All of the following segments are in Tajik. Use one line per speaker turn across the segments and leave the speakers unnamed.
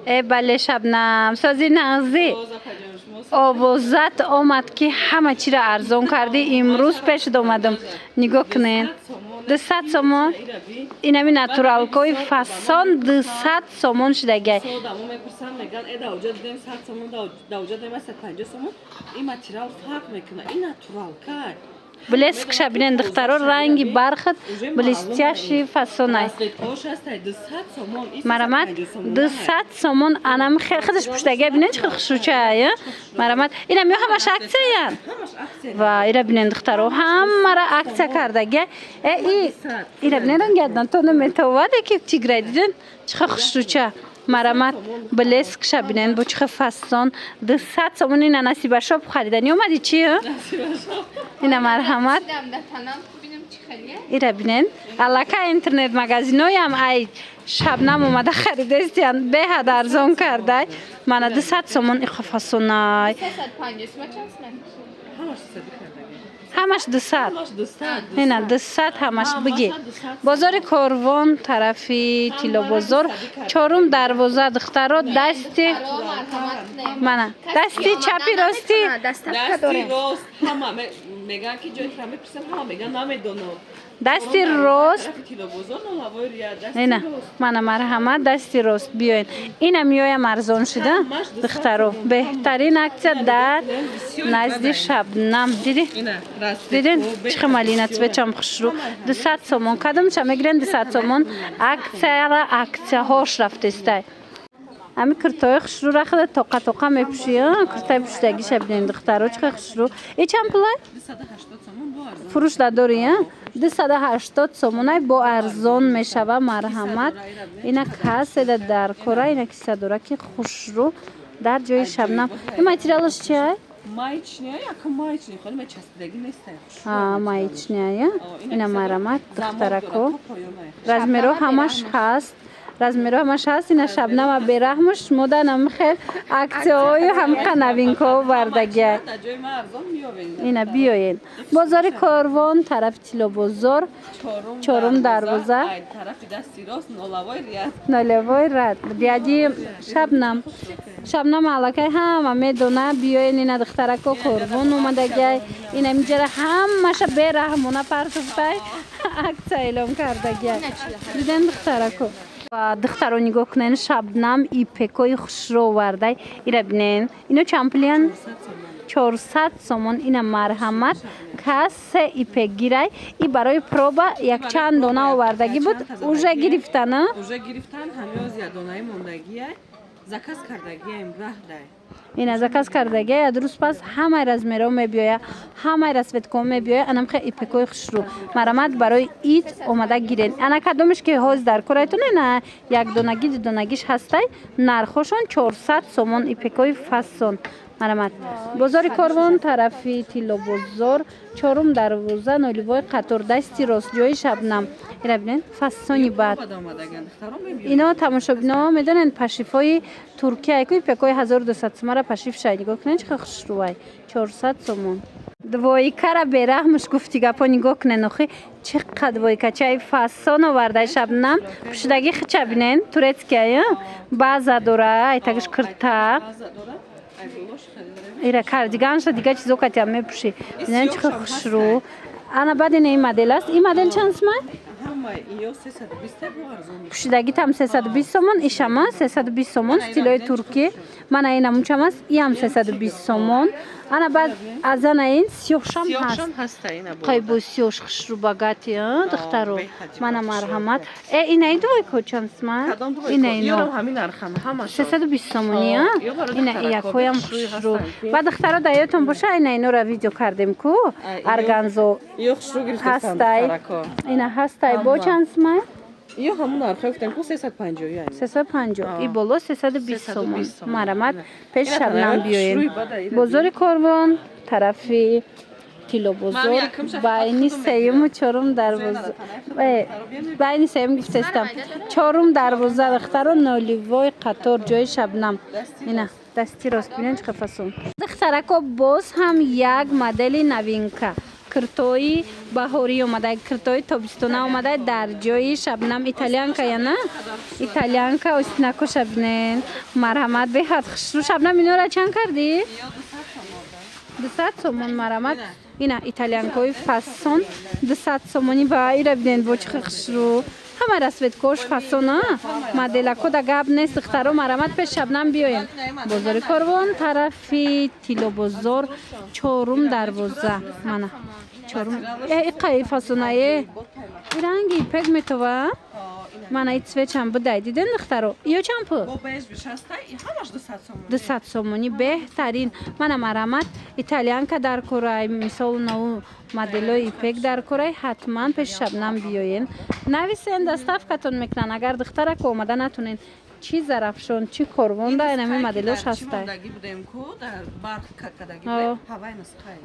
بله شبنم سازی نغزی آوازت آمد که همه چی را ارزان کردی امروز پیش اومدم نگاه کنین 200 سومون این همی ناتورال کوی فاسون 200 سومون شدگی بلیسک شبینن دخترها رنگی برخد بلیستیاشی فاسون است مرامت 200 سومون انم خودش پشتگی بینن چه خشوچه ای مرامت این هم همش عکسه یان و اینا بینن دخترها همه را عکس کردگی اینا بینن رنگیدن تو نمیتواده که تیگرای دیدن چه خشوچه مرامت بلیسک شبینن با چه فاسون 200 سومون این نصیب شب خریدنی اومدی چیه اینا مرحمت اینا بینن علاقه اینترنت مگزینوی هم ای شبنم اومده خریده استیان به حد ارزان کرده من 200 سومون ای فاسونای همش 200 اینا 200 همش بگی بازار کاروان طرفی تیلو بازار چهارم دروازه دخترا دستی من دستی چپی راستی
دستی راست همه میگن که جای ترامپ پرسم همه میگن نمیدونم
دستی راست نه من مرحمت دستی راست بیاین اینم میایم ارزان شده دخترو بهترین عکس در نزد شبنم دیدین چه مالینات بچم خوشرو 200 سومون کدام چه میگرن 200 سومون عکس هاش رفته است امی کرتای خوشرو رخت توقع میپشیه کرتای پشتگی شبنم دخترو چه خوشرو ای چند پولای
280 سومون بار
فروش داری 280 سومونای با ارزان میشوه مرحمت اینا کاس در کره اینا کیسه داره که خوشرو در جای شبنم این ماتریالش چیه
مایچنیه یا مایچنی خالی من چسبیدگی نیست
مایچنیه اینا مرحمت دخترکو رزمیرو همش هست اینا شبنم برحمش مدنم خیر عکس‌های هم قنوینکو وردگی اینا بیاین بازار کاروان طرف تیلو بازار چهارم دروازه
طرف دستی راست
نولوی رد دیدی شبنم علاقه همه میدونه بیاین اینا دخترکو کاروان اومدگی اینا میجره همش برحمونه پرتوفتای عکس اعلام کردگی دیدن دخترکو دخترو نگاه کنین شبنم ایپکوی خوش رو ورده اینا بینین اینو چمپلیان 400 سومون اینا مرحمت کس ایپک گیرای ای برای پروبا یک چند دونه آوردگی بود اوژه گرفتن
اوژه گرفتن همه از دونه موندگیه زکاس کردگی ام راه
این زکاس کردگی درست پس همه رزمیرو میبیه همه رسوتکو میبیه انم خیلی ایپکوی خوش رو مرامت برای ایت اومده گیرین انا کدومش که هاز در کرایتونه نه یک دونگی دونگیش هستای نرخوشون 400 سومون ایپکوی فاسون مرامت بازار کاروان طرفی تیلو بازار چهارم دروازه نولیوای قطار دستی راست جای شبنم اینا ببینین فاسونی بعد اینا تماشا بینا میدونن پشیفای ترکیه کوی پکای 1200 سوم را پشیف شاید نگاه کنین چه خوش روای 400 سومون دوایکه را برحمش گفتی گپا نگاه کنین اخی چقدر دوایکه چای فاسون آورده شبنم پشتگی خچه بینین تورتسکیه بازا داره ایتاگش کرتا ایره کاردیگانش دیگه چیزو که تیام میپوشی نه چه خوش رو انا بعد این مدل است این مدل چند سومه پوشیدگی تام 320 سومون ایشما 320 سومون استیلوی ترکی من اینم چماس یم 320 سومون انا بعد از این سیوشم هست قیبو سیوش خوش رو باگاتی دخترو من مرحمت این ایدوی کوچن سما این اینو
همین رقم همش
320 سومونی این یکویم خوش رو بعد دخترا دایتون باشه این اینو را ویدیو کردیم کو ارگانزو هستای این هستای با چند سما
یه همون نرخ گفتن کو 350 یعنی
350 ای بالا 320 سومون مرامت پیش شبنم بیاین بازار کاروان طرفی کیلو بزرگ باینی سیم و چهارم دروازه باینی سیم گفتم چهارم دروازه دخترا نولیوای قطار جای شبنم اینا دستی راست بینن چه فاسون دخترکو باز هم یک مدل نوینکا куртои баҳорӣ омада, куртои тобистона омада дар ҷои Шабнам. Итальянка я на? Итальянка остинакоша бинен. Марҳамат, беҳад хушрӯ. Шабнам инора чанд кардӣ? 200 сомон. Марҳамат. Ина итальянкаи фасон 200 сомони ба ира бинен. Бо чӣ хушрӯ. Ҳама расветкош фасона. Моделако да гап нест. Духтаро марҳамат, пеш Шабнам биёем. Бозори Корвон, тарафи Тилобозор, 4 дарвоза. Мана 4. Иқаи фасонае. Ранги пек метова. Мана ит цвечам будай. Диден духтаро? Ё чанд пул? 200 сомони беҳтарин. Мана марҳамат, итальянка дар курай, мисол нову моделои ипек дар курай, ҳатман пеш Шабнам биёен. Нависен, доставкатон мекунан. Агар духтара ко омада натунен чи зарафшон, чи корвон да инами моделош ҳастай.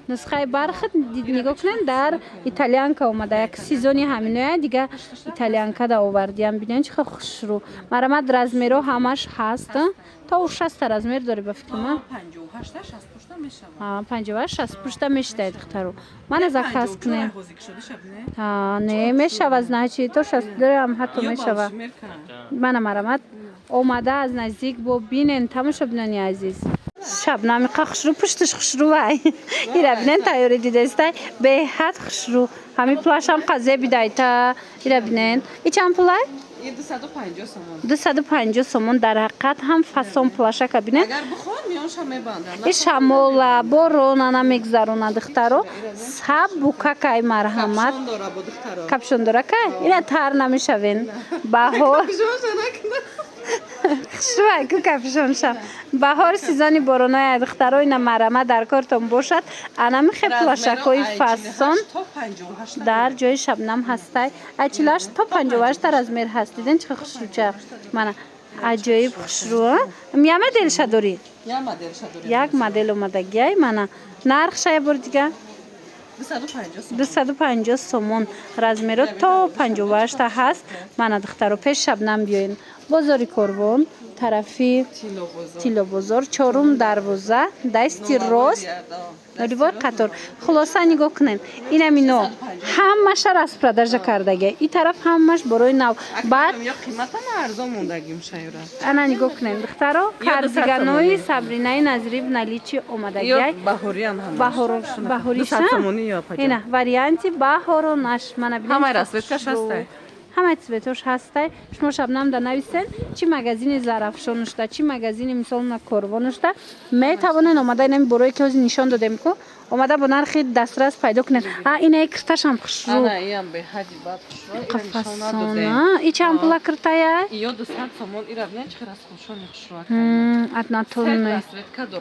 Нусхаи бархат нигоҳ кунен, дар итальянка омада. Як сезони ҳаминоя дига итальянка да овардиам. Бинен чӣ хушрӯ. Марҳамат, размеро ҳамаш ҳаст. То 60 размер дори ба фикр ман. 58-60 пушта мешитаед духтаро. Мана заказ кунем. Не мешава, значит то 60 дорам ҳатто мешава. Мана марҳамат, омада аз наздик бо бинен. Тамошо бинани азиз. Шабнам иқа хушрӯ, пушташ хушрӯ вай. Ира бинен тайёри дидестай. Беҳад хушрӯ. Ҳами плашам қазе бидайта. Ира бинен. И чанд пулай?
250 сомон.
250 сомон. Дар ҳақиқат ҳам фасон плашака бинен.
Агар бухор миёша мебандад.
И шамола борон ана мегзарона духтаро. Саб букакай марҳамат.
Капшон дора бо духтаро.
Капшон дора кай? Ина тар намешавен. Баҳор. Хушрӯай ку капшон шав. Баҳор сезони бороноя духтаро ина марҳамат дар кортон бошад. Ана михе плашакои фасон дар ҷои Шабнам ҳастай. 48 то 58 размер ҳаст. Диден чӣ хушрӯча. Мана аҷоиб хушрӯ. Я моделша дорӣ? Як модел омадагиай. Мана нархша я бор дига 250 сомон. Размеро то 58 ҳаст. Мана духтаро пеш Шабнам биёен. Бозори Корвон, тарафи Тилобозор, 4 дарвоза, дасти рост, ривор қатор. Хулоса нигоҳ кунен. Инамино ҳамаша распродажа кардага. И тараф ҳамаш борои нав. Баъд ана нигоҳ кунен духтаро. Кардиганои Сабринаи Назирӣ в наличии омадагиай. Баҳориша. Ина варианти баҳоронаш. Мана бинем.
Ҳамаи расветкаш ҳастай.
ҳамаи цветош ҳастай. Шумо Шабнам да нависен, чи магазини зарафшонушда, чи магазини мисол на корвонушда метавонен омада инами борои ки ҳозир нишон додем ку омада бо нархи дастрас пайдо кунен. Инаи кирташам хушрӯ.
Ана иам беҳади бад хушрӯ.
Қафасона. И чанд пула киртая?
Иё 200 сомон. Ира бинен чӣ расхушони хушрӯ.
Аднатонне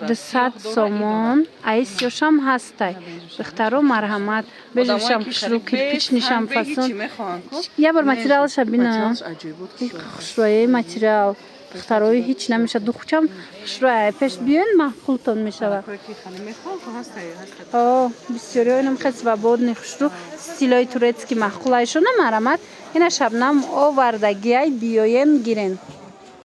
200 сомон. Аи сиёшам ҳастай. Духтаро марҳамат. Бежушам хушрӯ, кирпичнишам фасон. Я бор материалша бина. Хушрӯи материал. Духтарои ҳеҷ намешавад. Духчам хушрӯи пеш биёен маъқултон мешавад. Бисёриҳо инам хеле свободни хушрӯ. Стилои турецки маъқулайшона марҳамат. Ина Шабнам овардагиай биёен гирен.